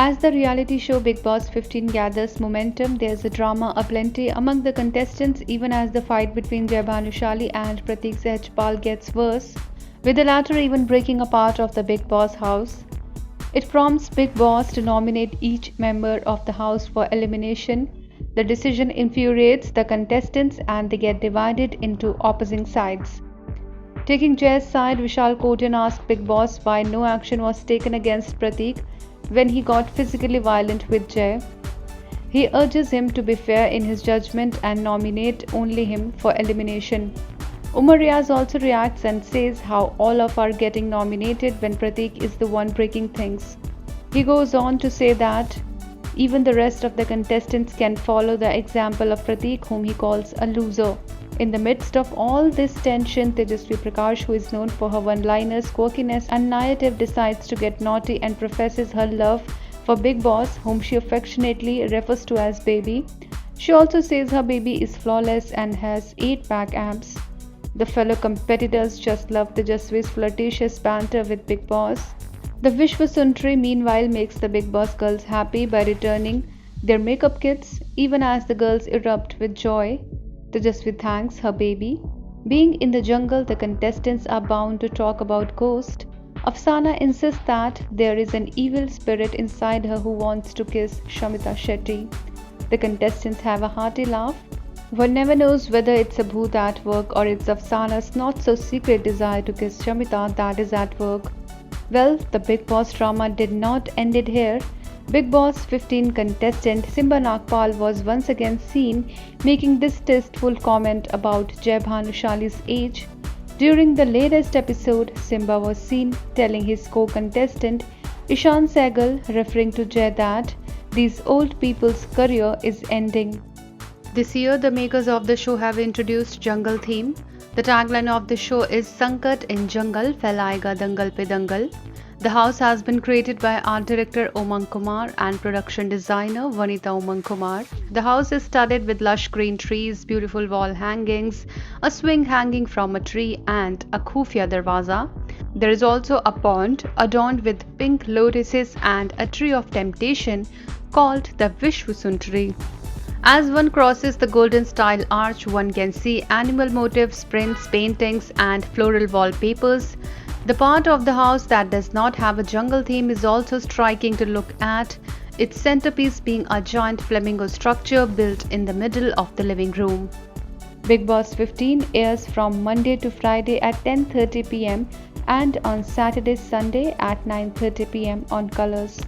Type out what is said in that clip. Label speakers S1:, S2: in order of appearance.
S1: As the reality show Bigg Boss 15 gathers momentum, there's a drama aplenty among the contestants even as the fight between Jai Bhanushali and Pratik Sehjpal gets worse, with the latter even breaking a part of the Bigg Boss house. It prompts Bigg Boss to nominate each member of the house for elimination. The decision infuriates the contestants and they get divided into opposing sides. Taking Jay's side, Vishal Kodian asked Bigg Boss why no action was taken against Pratik when he got physically violent with Jay. He urges him to be fair in his judgment and nominate only him for elimination. Umar Riaz also reacts and says how all of are getting nominated when Pratik is the one breaking things. He goes on to say that even the rest of the contestants can follow the example of Pratik, whom he calls a loser. In the midst of all this tension, Tejasvi Prakash, who is known for her one-liners, quirkiness and narrative, decides to get naughty and professes her love for Bigg Boss, whom she affectionately refers to as baby. She also says her baby is flawless and has 8-pack abs. The fellow competitors just love Tejasvi's flirtatious banter with Bigg Boss. The Vishwa Sundari meanwhile makes the Bigg Boss girls happy by returning their makeup kits, even as the girls erupt with joy. Tejasvi thanks her baby. Being in the jungle, the contestants are bound to talk about Ghost. Afsana insists that there is an evil spirit inside her who wants to kiss Shamita Shetty. The contestants have a hearty laugh. One never knows whether it's a bhoot at work or it's Afsana's not-so-secret desire to kiss Shamita that is at work. Well, the Bigg Boss drama did not end it here. Bigg Boss 15 contestant Simba Nagpal was once again seen making this distasteful comment about Jai Bhanushali's age. During the latest episode, Simba was seen telling his co-contestant Ishan Sehgal, referring to Jai, that these old people's career is ending. This year, the makers of the show have introduced jungle theme. The tagline of the show is Sankat in Jungle Phailayega Dangal Pe Dangal. The house has been created by art director Umang Kumar and production designer Vanita Umang Kumar. The house is studded with lush green trees, beautiful wall hangings, a swing hanging from a tree and a khufia darwaza. There is also a pond adorned with pink lotuses and a tree of temptation called the Vishwa Sundari. As one crosses the golden style arch, one can see animal motifs, prints, paintings and floral wallpapers. The part of the house that does not have a jungle theme is also striking to look at, its centerpiece being a giant flamingo structure built in the middle of the living room. Bigg Boss 15 airs from Monday to Friday at 10:30 p.m. and on Saturday, Sunday at 9:30 p.m. on Colors.